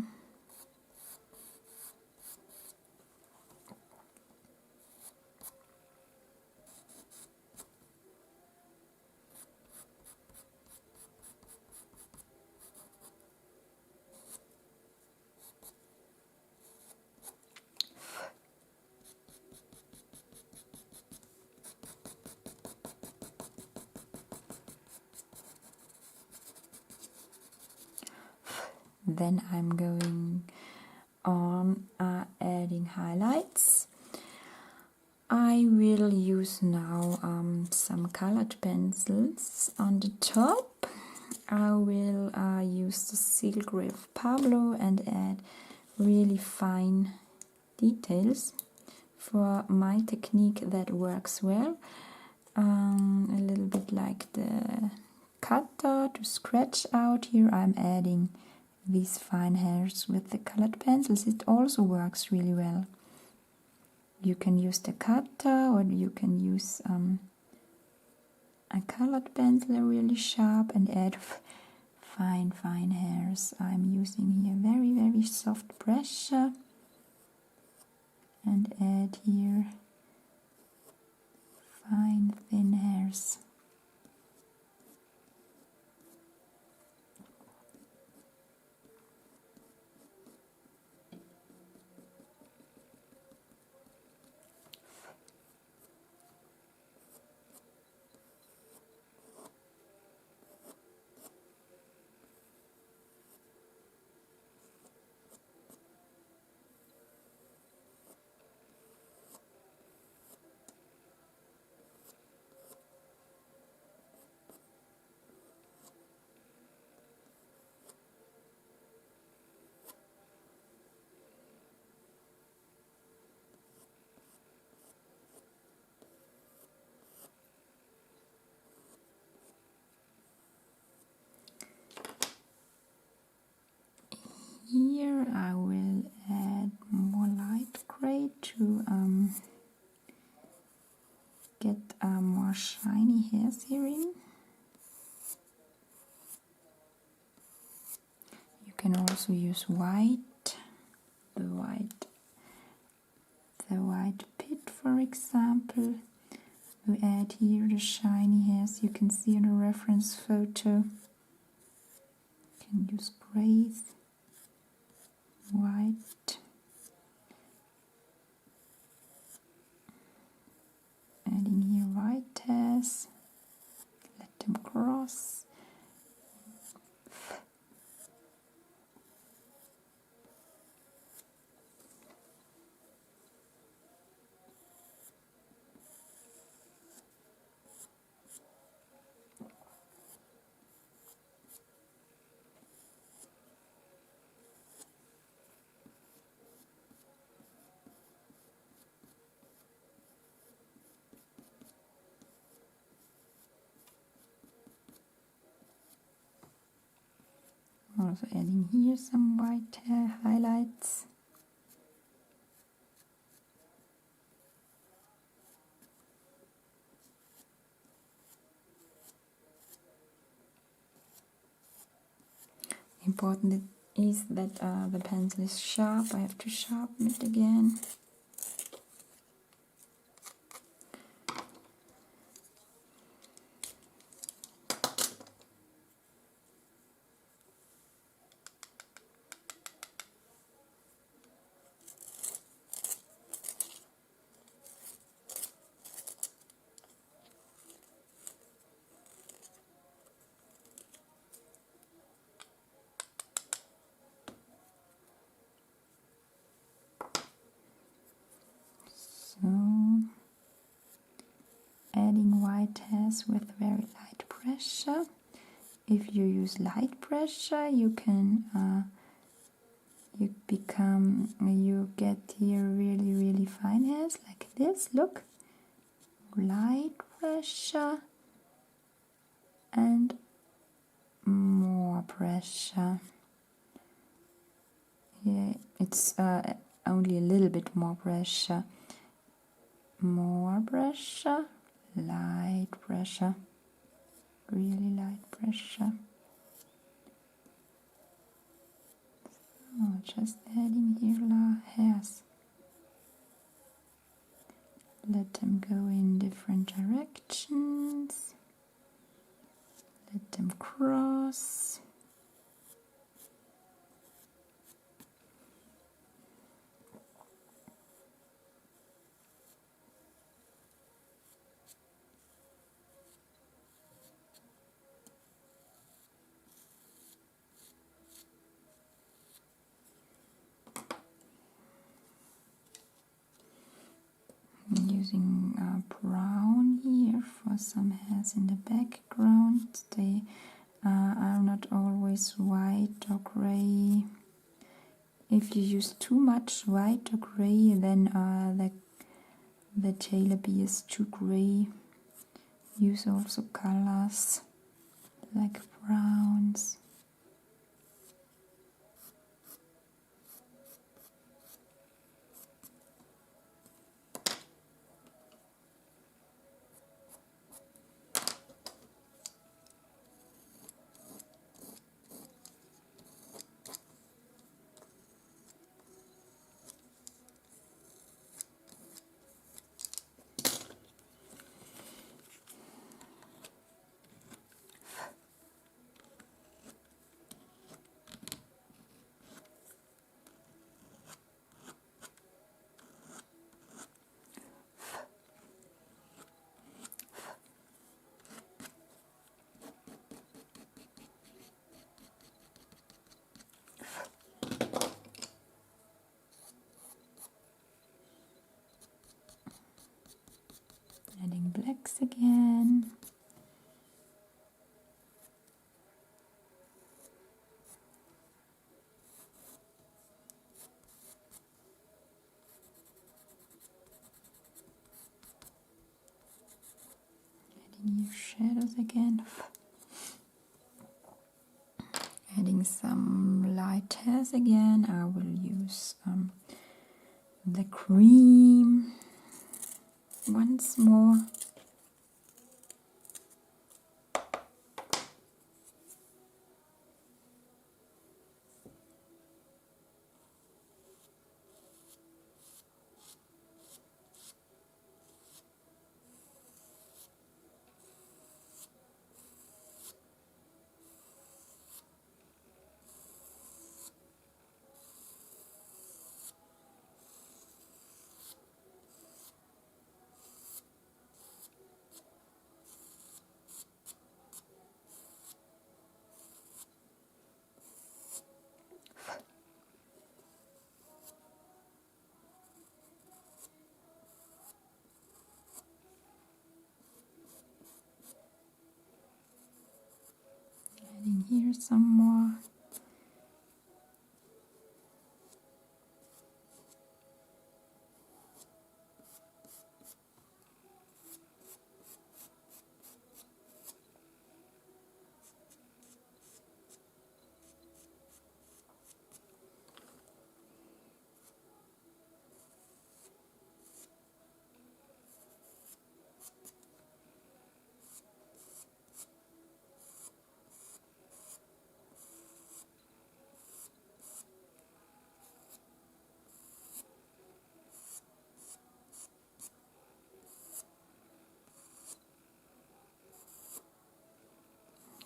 Then I'm going on adding highlights. I will use now some colored pencils on the top. I will use the silk with Pablo and add really fine details. For my technique that works well, a little bit like the cutter to scratch out. Here I'm adding these fine hairs with the colored pencils. It also works really well. You can use the cutter, or you can use a colored pencil really sharp and add fine hairs. I'm using here very soft pressure and add here fine thin hairs. Here I will add more light gray to get more shiny hairs here in. You can also use white, the white pit, for example. We add here the shiny hairs. You can see in the reference photo. You can use grays, white, adding here white hairs, let them cross. Also adding here some white hair highlights. Important is that the pencil is sharp. I have to sharpen it again. So, adding white hairs with very light pressure. If you use light pressure, you can you get here really fine hairs like this. Look, light pressure and more pressure. Yeah, it's only a little bit more pressure. More pressure, light pressure, really light pressure. So just adding here hairs. Let them go in different directions. Let them cross. Using brown here for some hairs in the background. They are not always white or gray. If you use too much white or gray, then the tail appears too gray. Use also colors like browns. hairs again. Adding some light hairs again. I will use the cream once more. Adding here some more.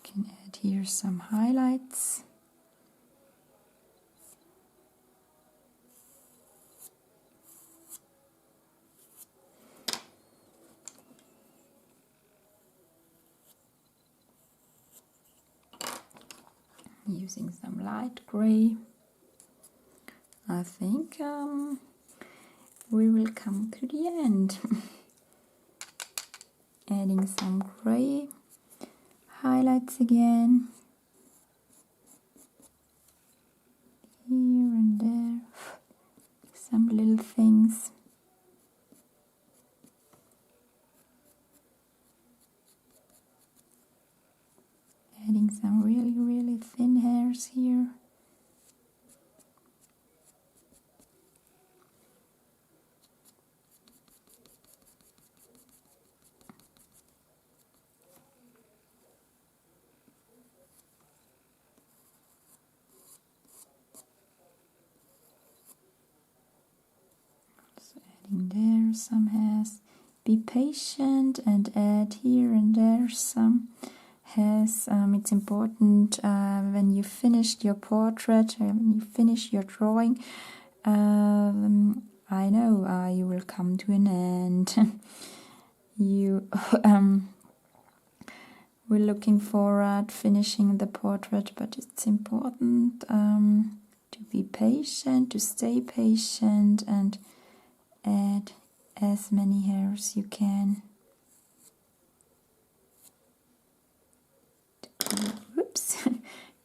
Can add here some highlights. Using some light gray. I think we will come to the end. Adding some gray highlights again. Here and there. Some little things. Adding some really thin hairs here. Also adding there some hairs. Be patient and add here and there some hairs. It's important when you finished your portrait, when you finish your drawing. I know you will come to an end. You we're looking forward finishing the portrait, but it's important to be patient, to stay patient, and add as many hairs you can.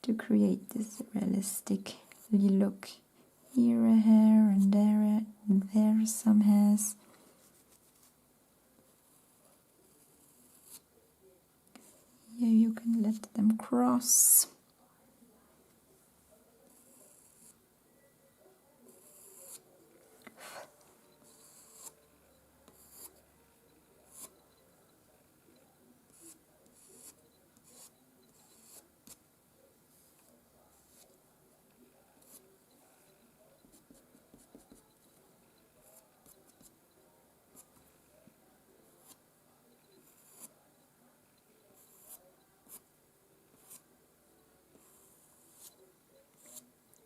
To create this realistic look. Here a hair and there some hairs. Here you can let them cross.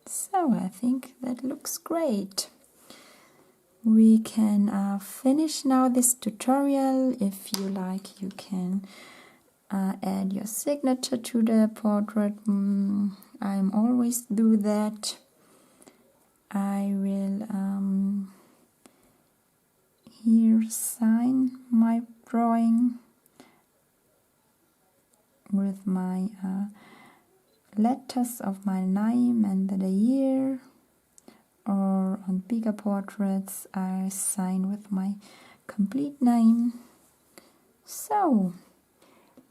So I think that looks great. We can finish now this tutorial. If you like, you can add your signature to the portrait. I always do that. I will here sign my drawing with my letters of my name and the year, or on bigger portraits I sign with my complete name. So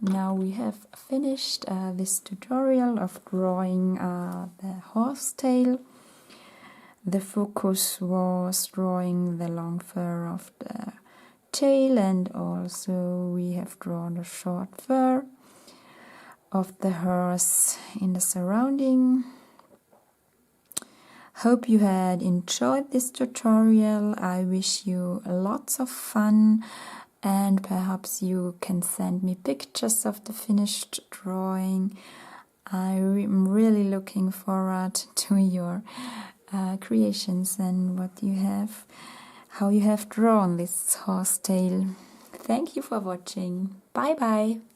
Now we have finished this tutorial of drawing the horsetail. The focus was drawing the long fur of the tail, and also we have drawn the short fur of the horse in the surrounding. Hope you had enjoyed this tutorial. I wish you lots of fun, and perhaps you can send me pictures of the finished drawing. I'm really looking forward to your creations and how you have drawn this horsetail. Thank you for watching. Bye bye.